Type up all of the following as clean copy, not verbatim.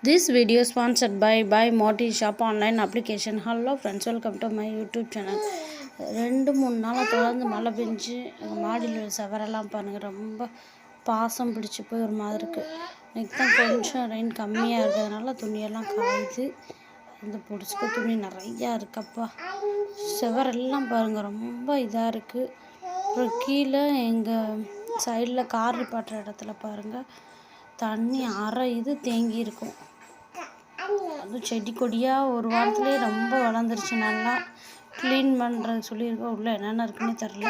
This video sponsored by Moti Shop online application. Hello friends, welcome to my YouTube channel. 2-3 நாளாக தொடர்ந்து மழை பெஞ்சு மாடியில் செவரெல்லாம் பாருங்கள் ரொம்ப பாசம் பிடிச்சி போய் ஒரு மாதிரி இருக்குது. இன்னைக்கு தான் கொஞ்சம் ரெயின் கம்மியாக இருக்கிறதுனால துணியெல்லாம் காயுது. இந்த பிடிச்சிக்க துணி நிறையா இருக்குப்பா. செவரெல்லாம் பாருங்கள் ரொம்ப இதாக இருக்குது. அப்புறம் கீழே எங்கள் சைடில் கார் நிப்பாட்டுற இடத்துல பாருங்கள் தண்ணி அரை இது தேங்கி இருக்கும். அதுவும் செடி கொடியாக ஒரு வாரத்துலேயே ரொம்ப வளர்ந்துருச்சு. நல்லா க்ளீன் பண்ணுறது சொல்லியிருக்கோம். உள்ளே என்னென்ன இருக்குன்னு தெரில.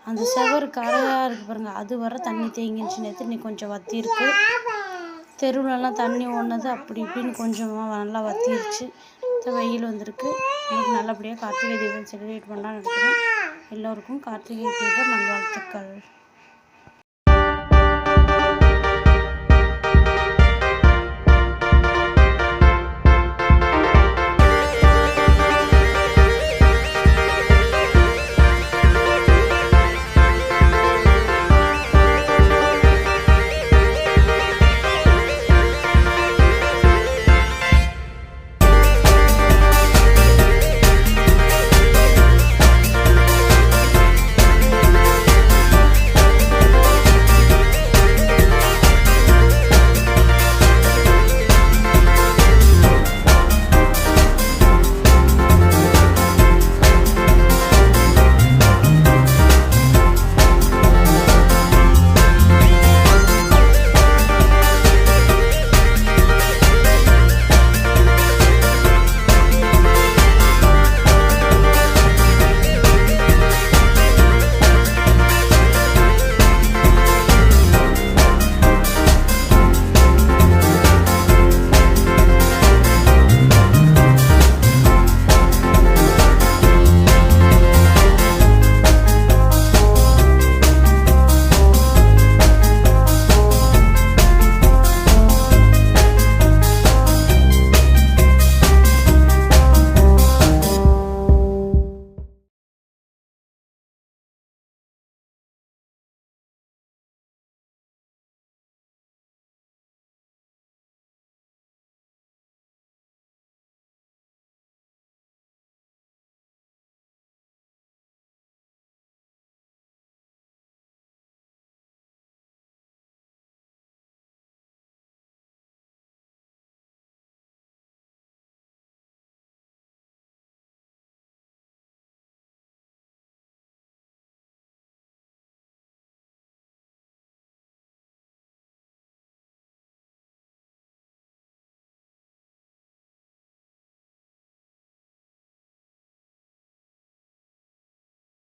அந்த செவரு கரையாக இருக்குது பாருங்கள், அது வர தண்ணி தேங்கிடுச்சு. நேற்று இன்னைக்கு கொஞ்சம் வற்றி இருக்குது. தெருவுலலாம் தண்ணி ஓடுனது அப்படி இப்படின்னு கொஞ்சமாக நல்லா வற்றிருச்சு. வெயில் வந்திருக்கு. இன்னைக்கு நல்லபடியாக கார்த்திகை தீபம் செலிப்ரேட் பண்ணலான்னு நினைக்கிறேன். எல்லோருக்கும் கார்த்திகை தீபம் நல்வாழ்த்துக்கள்.